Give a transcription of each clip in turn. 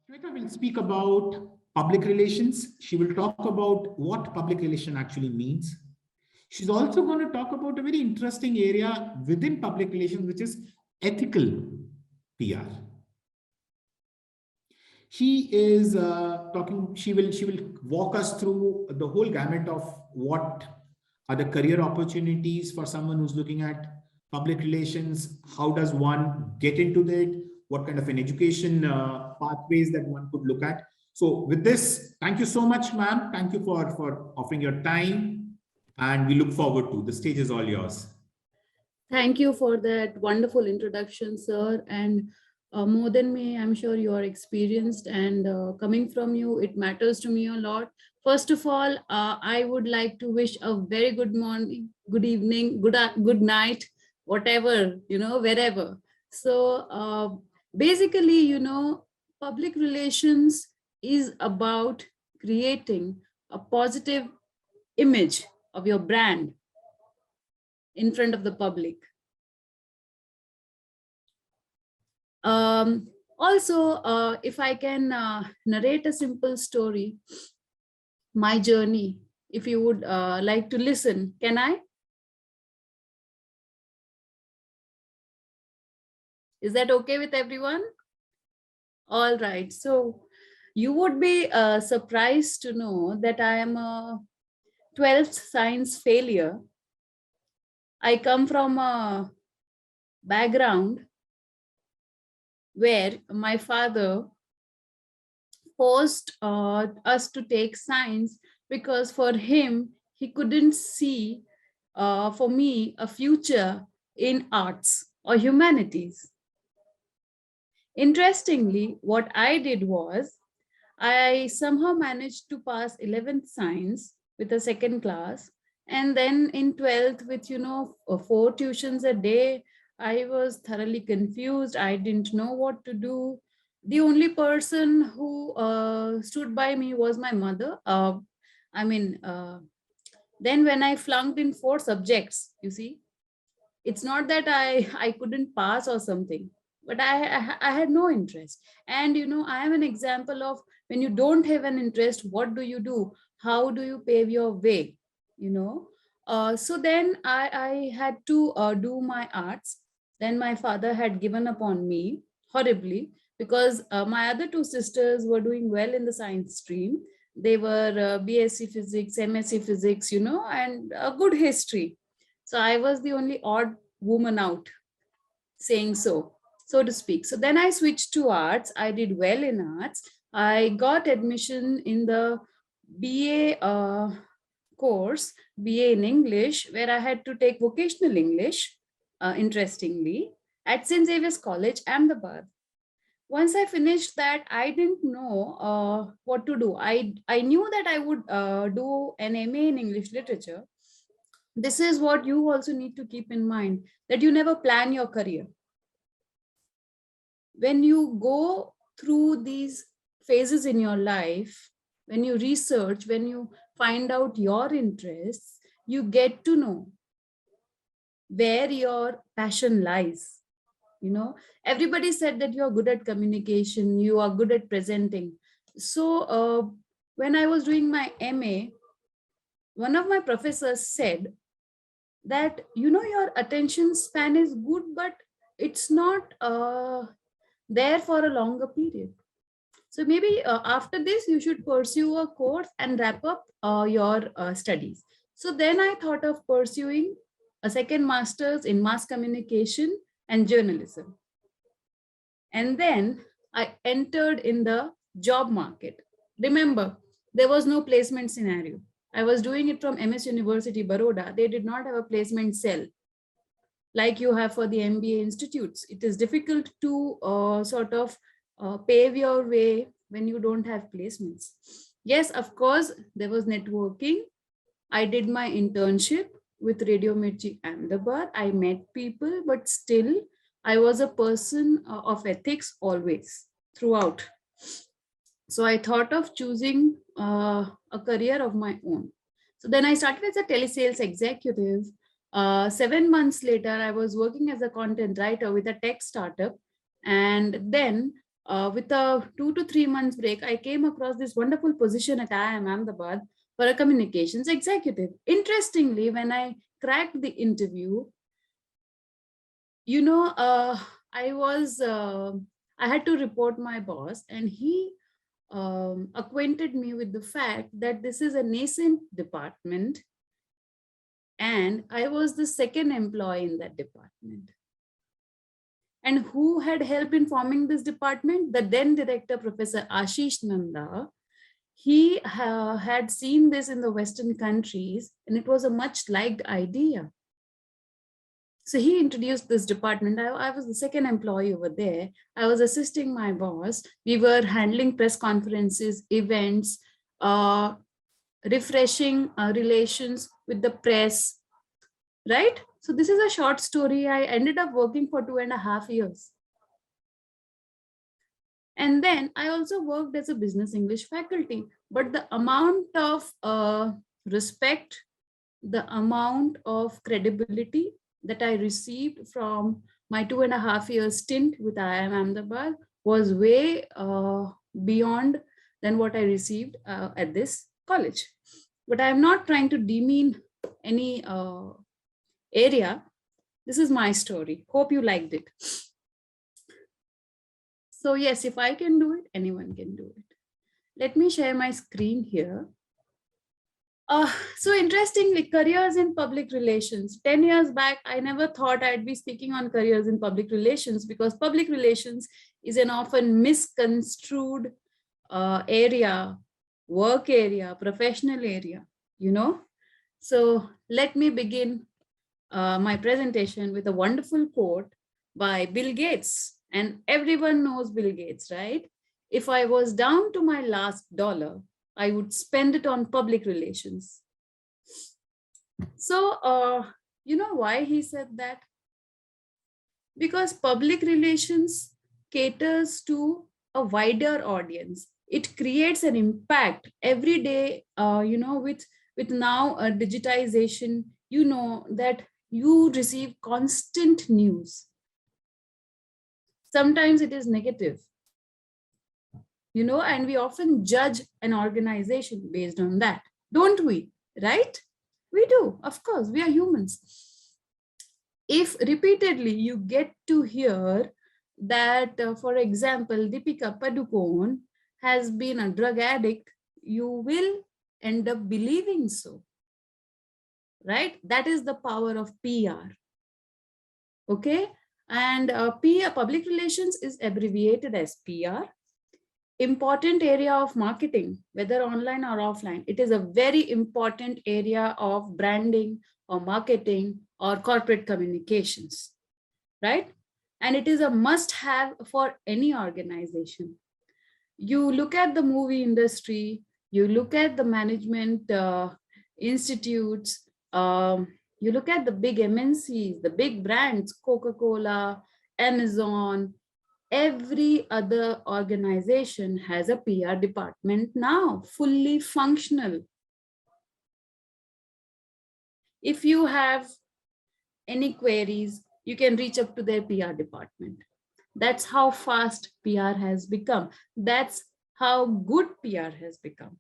Shweta will speak about public relations. She will talk about what public relation actually means. She's also going to talk about a very interesting area within public relations, which is ethical PR. She is talking. She will walk us through the whole gamut of what are the career opportunities for someone who's looking at public relations. How does one get into it? What kind of an education pathways that one could look at? So, with this, thank you so much, ma'am. Thank you for offering your time, and we look forward to the stage is all yours. Thank you for that wonderful introduction, sir. And more than me, I'm sure you are experienced, and coming from you, it matters to me a lot. First of all, I would like to wish a very good morning, good evening, good night, whatever, wherever. So basically, public relations is about creating a positive image of your brand in front of the public. Also, if I can narrate a simple story, my journey, if you would like to listen, can I? Is that okay with everyone? All right. So you would be surprised to know that I am a 12th science failure. I come from a background where my father forced us to take science because for him, he couldn't see for me a future in arts or humanities. Interestingly, what I did was I somehow managed to pass 11th science with a second class. And then in 12th, with 4 tuitions a day, I was thoroughly confused. I didn't know what to do. The only person who stood by me was my mother. Then when I flunked in 4 subjects, you see, it's not that I couldn't pass or something, but I had no interest. And I am an example of when you don't have an interest, what do? How do you pave your way? So then I had to do my arts. Then my father had given up on me horribly because my other 2 sisters were doing well in the science stream. They were BSc physics, MSc physics, and a good history. So I was the only odd woman out, saying so to speak. So then I switched to arts. I did well in arts. I got admission in the BA course, BA in English, where I had to take vocational English, interestingly, at St. Xavier's College, Ahmedabad. Once I finished that, I didn't know what to do. I knew that I would do an MA in English literature. This is what you also need to keep in mind, that you never plan your career. When you go through these phases in your life, when you research, when you find out your interests, you get to know where your passion lies. Everybody said that you are good at communication, you are good at presenting. So when I was doing my MA, one of my professors said that, your attention span is good, but it's not there for a longer period. So maybe after this, you should pursue a course and wrap up your studies. So then I thought of pursuing a second master's in mass communication and journalism. And then I entered in the job market. Remember, there was no placement scenario. I was doing it from MS University, Baroda. They did not have a placement cell like you have for the MBA institutes. It is difficult to sort of pave your way when you don't have placements. Yes, of course, there was networking. I did my internship with Radio Mirchi Ahmedabad. I met people, but still I was a person of ethics always, throughout. So I thought of choosing a career of my own. So then I started as a telesales executive. 7 months later, I was working as a content writer with a tech startup. And then with a 2 to 3 months break, I came across this wonderful position at IIM Ahmedabad for a communications executive. Interestingly, when I cracked the interview, you know, I had to report my boss, and he acquainted me with the fact that this is a nascent department, and I was the second employee in that department. And who had helped in forming this department? The then director, Professor Ashish Nanda. He had seen this in the Western countries, and it was a much liked idea. So he introduced this department. I was the second employee over there. I was assisting my boss. We were handling press conferences, events, refreshing relations with the press, right? So this is a short story. I ended up working for 2.5 years. And then I also worked as a business English faculty. But the amount of respect, the amount of credibility that I received from my 2.5 years stint with IIM Ahmedabad was way beyond than what I received at this college. But I'm not trying to demean any area. This is my story. Hope you liked it. So yes, if I can do it, anyone can do it. Let me share my screen here. So interestingly, careers in public relations. 10 years back, I never thought I'd be speaking on careers in public relations, because public relations is an often misconstrued area, work area, professional area, you know. So let me begin my presentation with a wonderful quote by Bill Gates. And everyone knows Bill Gates, right? If I was down to my last dollar, I would spend it on public relations. So, you know why he said that? Because public relations caters to a wider audience. It creates an impact every day, you know, with now digitization, you know, that you receive constant news. Sometimes it is negative, you know, and we often judge an organization based on that, don't we? Right? We do, of course, we are humans. If repeatedly you get to hear that, for example, Deepika Padukone has been a drug addict, you will end up believing so, right? That is the power of PR. Okay, and PR, public relations, is abbreviated as PR. Important area of marketing, whether online or offline. It is a very important area of branding or marketing or corporate communications, right? And it is a must-have for any organization. You look at the movie industry, you look at the management institutes, you look at the big MNCs, the big brands, Coca-Cola, Amazon, every other organization has a PR department now, fully functional. If you have any queries, you can reach up to their PR department. That's how fast PR has become. That's how good PR has become.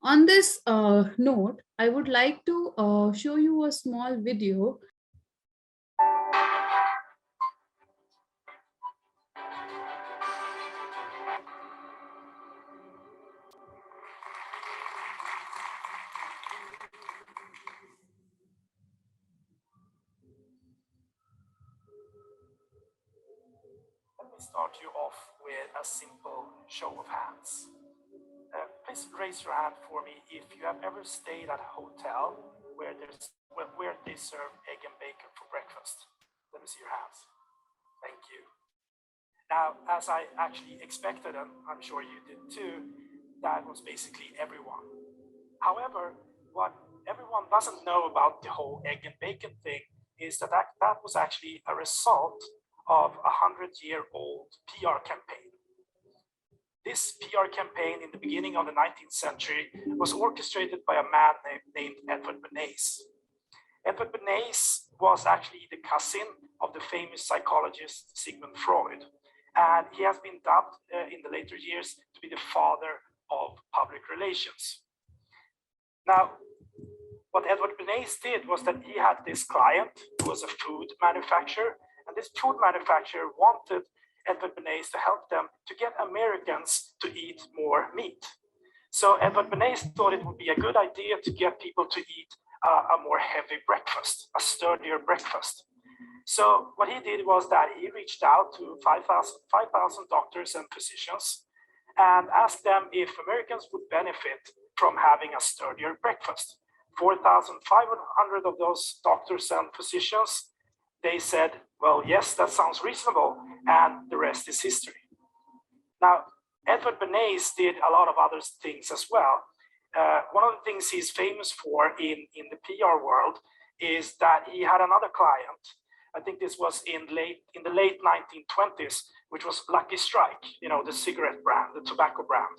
On this note, I would like to show you a small video. Let me start you off with a simple show of hands. Please raise your hand for me if you have ever stayed at a hotel where they serve egg and bacon for breakfast. Let me see your hands. Thank you. Now, as I actually expected, and I'm sure you did too, that was basically everyone. However, what everyone doesn't know about the whole egg and bacon thing is that was actually a result of a 100-year-old PR campaign. This PR campaign in the beginning of the 19th century was orchestrated by a man named Edward Bernays. Edward Bernays was actually the cousin of the famous psychologist Sigmund Freud. And he has been dubbed in the later years to be the father of public relations. Now, what Edward Bernays did was that he had this client who was a food manufacturer, and this food manufacturer wanted Edward Bernays to help them to get Americans to eat more meat. So Edward Bernays thought it would be a good idea to get people to eat a more heavy breakfast, a sturdier breakfast. So what he did was that he reached out to 5,000 doctors and physicians and asked them if Americans would benefit from having a sturdier breakfast. 4,500 of those doctors and physicians, they said, well, yes, that sounds reasonable, and the rest is history. Now, Edward Bernays did a lot of other things as well. One of the things he's famous for in the PR world is that he had another client. I think this was in the late 1920s, which was Lucky Strike, you know, the cigarette brand, the tobacco brand.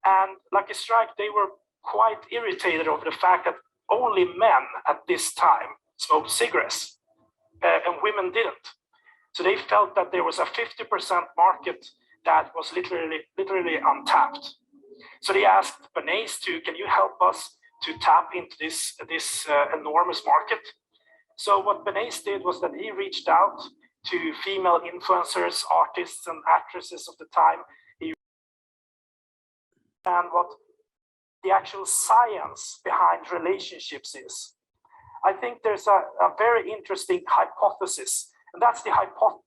And Lucky Strike, they were quite irritated over the fact that only men at this time smoked cigarettes and women didn't. So they felt that there was a 50% market that was literally untapped. So they asked Bernays can you help us to tap into this enormous market? So what Bernays did was that he reached out to female influencers, artists and actresses of the time. And what the actual science behind relationships is. I think there's a very interesting hypothesis, and that's the hypothesis.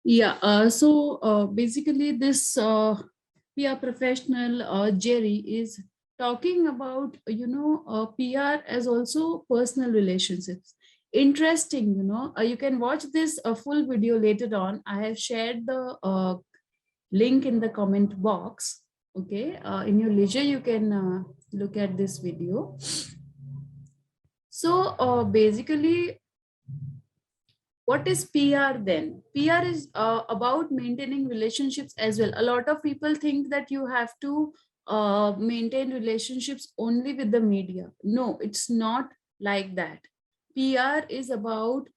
Yeah, so basically this PR professional, Jerry, is talking about, PR as also personal relationships. Interesting, you can watch this full video later on. I have shared the link in the comment box. Okay, in your leisure, you can look at this video. So basically, what is PR then? PR is about maintaining relationships as well. A lot of people think that you have to maintain relationships only with the media. No, it's not like that. PR is about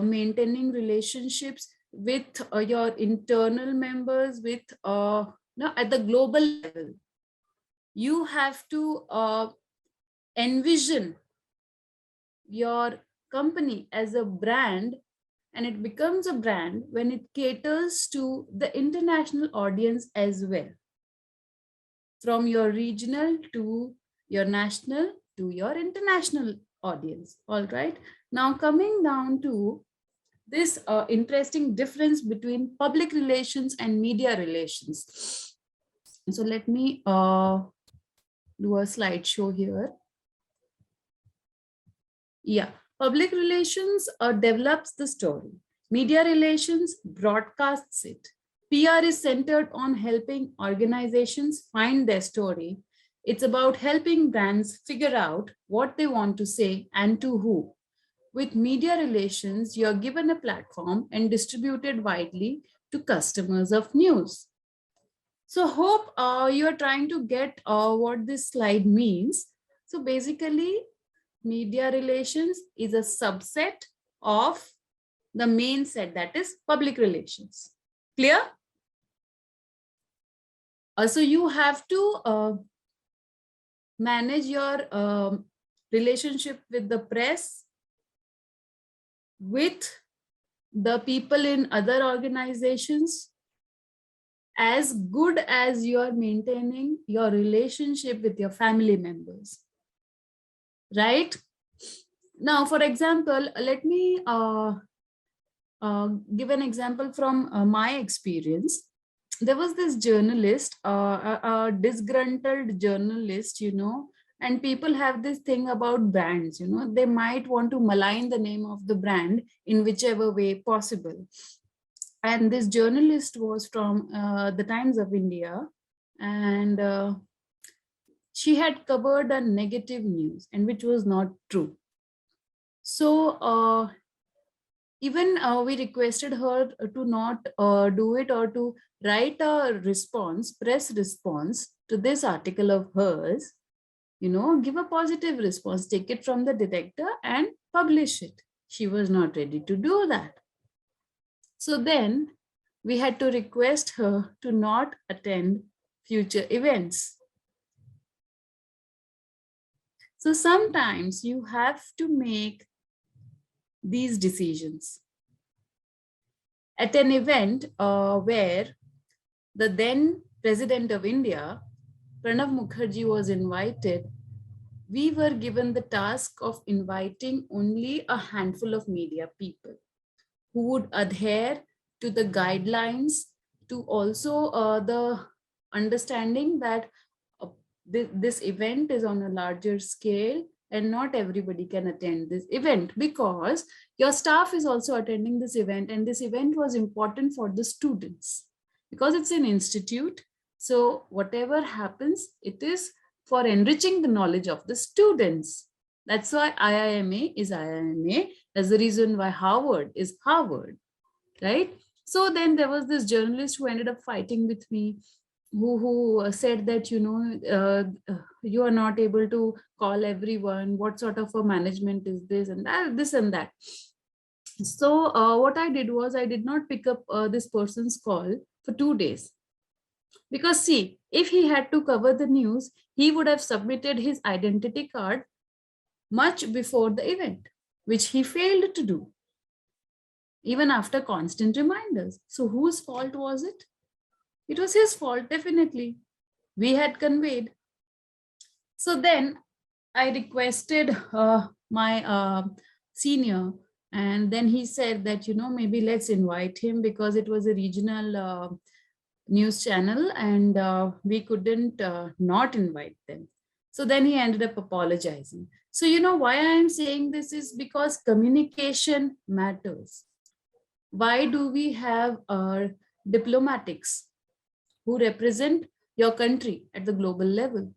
maintaining relationships with your internal members, with at the global level. You have to envision your company as a brand, and it becomes a brand when it caters to the international audience as well. From your regional to your national to your international audience. All right. Now coming down to this interesting difference between public relations and media relations. So let me do a slideshow here. Yeah, public relations develops the story. Media relations broadcasts it. PR is centered on helping organizations find their story. It's about helping brands figure out what they want to say and to who. With media relations, you're given a platform and distributed widely to customers of news. So hope you're trying to get what this slide means. So basically, media relations is a subset of the main set, that is public relations. Clear? So you have to manage your relationship with the press, with the people in other organizations, as good as you are maintaining your relationship with your family members. Right? Now, for example, let me give an example from my experience. There was this journalist, a disgruntled journalist, and people have this thing about brands, they might want to malign the name of the brand in whichever way possible. And this journalist was from the Times of India, and she had covered a negative news, and which was not true. So even we requested her to not do it, or to write a response, press response to this article of hers, give a positive response, take it from the detector and publish it. She was not ready to do that. So then we had to request her to not attend future events. So sometimes you have to make these decisions. At an event where the then President of India, Pranav Mukherjee, was invited, we were given the task of inviting only a handful of media people who would adhere to the guidelines, to also the understanding that this event is on a larger scale and not everybody can attend this event, because your staff is also attending this event, and this event was important for the students because it's an institute. So whatever happens, it is for enriching the knowledge of the students. That's why IIMA is IIMA. That's the reason why Harvard is Harvard, right? So then there was this journalist who ended up fighting with me, who said that, you are not able to call everyone. What sort of a management is this and that, this and that. So what I did was I did not pick up this person's call for 2 days. Because see, if he had to cover the news, he would have submitted his identity card much before the event, which he failed to do, even after constant reminders. So whose fault was it? It was his fault, definitely. We had conveyed. So then I requested my senior, and then he said that, maybe let's invite him, because it was a regional news channel and we couldn't not invite them. So then he ended up apologizing. So why I am saying this is because communication matters. Why do we have our diplomatics who represent your country at the global level?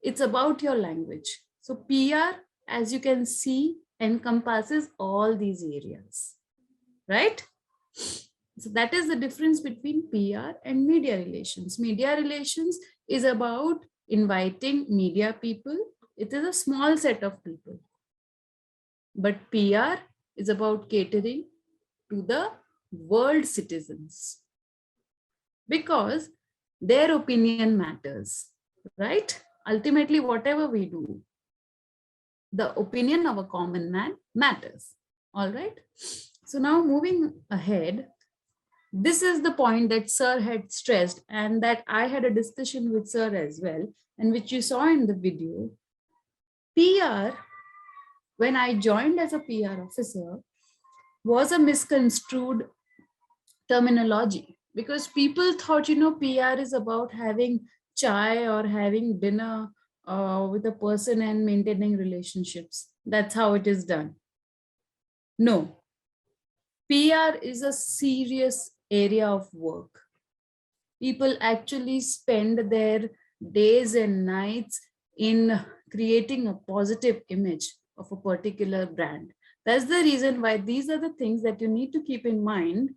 It's about your language. So PR, as you can see, encompasses all these areas, right? So that is the difference between PR and media relations. Media relations is about inviting media people. It is a small set of people. But PR is about catering to the world citizens, because their opinion matters, right? Ultimately, whatever we do, the opinion of a common man matters. All right. So now moving ahead, this is the point that Sir had stressed, and that I had a discussion with Sir as well, and which you saw in the video. PR, when I joined as a PR officer, was a misconstrued terminology, because people thought, PR is about having chai or having dinner with a person and maintaining relationships. That's how it is done. No, PR is a serious area of work. People actually spend their days and nights in creating a positive image of a particular brand. That's the reason why these are the things that you need to keep in mind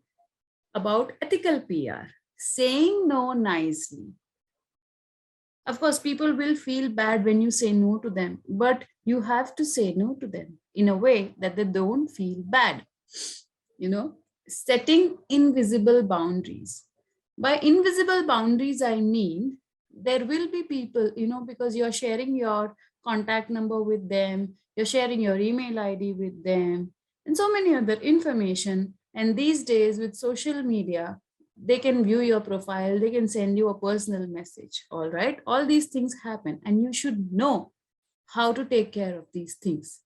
about ethical PR. Saying no nicely. Of course, people will feel bad when you say no to them, but you have to say no to them in a way that they don't feel bad. Setting invisible boundaries. By invisible boundaries, I mean there will be people, because you're sharing your contact number with them, you're sharing your email ID with them, and so many other information. And these days with social media, they can view your profile, they can send you a personal message. All right. All these things happen, and you should know how to take care of these things.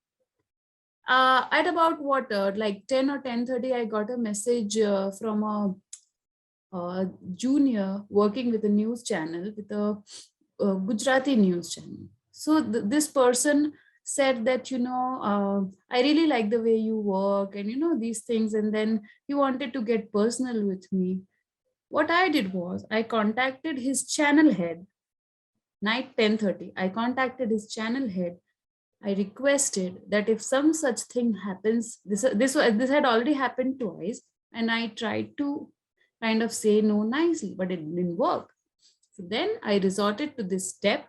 At about like 10 or 10:30, I got a message from a junior working with a news channel, with a Gujarati news channel. So this person said that, I really like the way you work and, these things. And then he wanted to get personal with me. What I did was I contacted his channel head, night 10:30. I contacted his channel head. I requested that if some such thing happens, this had already happened twice, and I tried to kind of say no nicely, but it didn't work. So then I resorted to this step,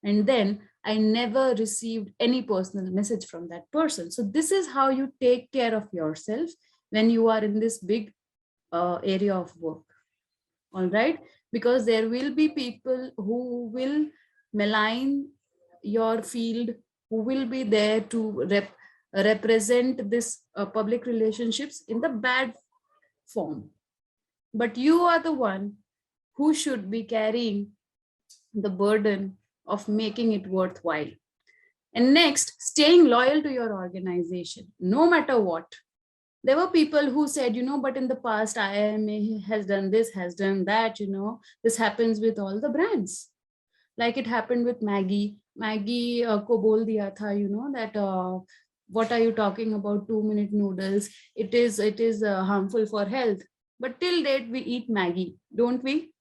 and then I never received any personal message from that person. So this is how you take care of yourself when you are in this big area of work. All right, because there will be people who will malign your field, who will be there to represent this public relationships in the bad form. But you are the one who should be carrying the burden of making it worthwhile. And next, staying loyal to your organization, no matter what. There were people who said, but in the past, IIMA has done this, has done that, this happens with all the brands. Like it happened with Maggie. Maggie ko bol diya tha, that what are you talking about 2-minute noodles? It is harmful for health. But till date, we eat Maggie, don't we?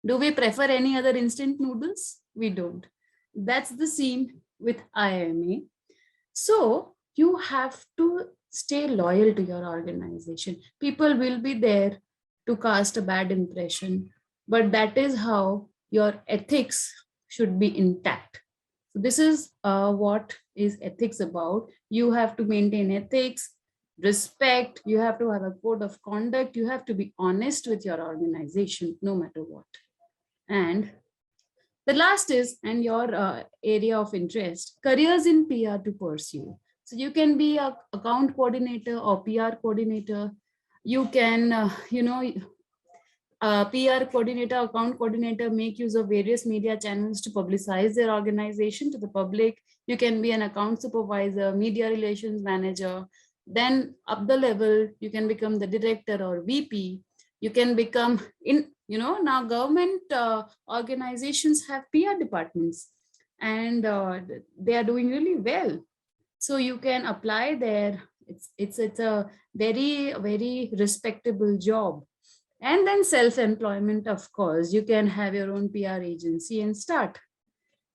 Do we prefer any other instant noodles? We don't. That's the scene with IIMA. So you have to stay loyal to your organization. People will be there to cast a bad impression, but that is how your ethics should be intact. So this is what is ethics about. You have to maintain ethics, respect, you have to have a code of conduct, you have to be honest with your organization no matter what. And the last is, and your area of interest, careers in PR to pursue. So you can be a account coordinator or PR coordinator. You can, PR coordinator, account coordinator, make use of various media channels to publicize their organization to the public. You can be an account supervisor, media relations manager. Then up the level, you can become the director or VP. You can become now government organizations have PR departments, and they are doing really well. So you can apply there. It's a very, very respectable job. And then self-employment, of course, you can have your own PR agency and start.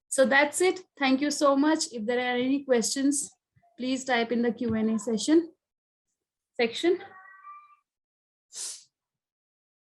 So that's it. Thank you so much. If there are any questions, please type in the Q&A section.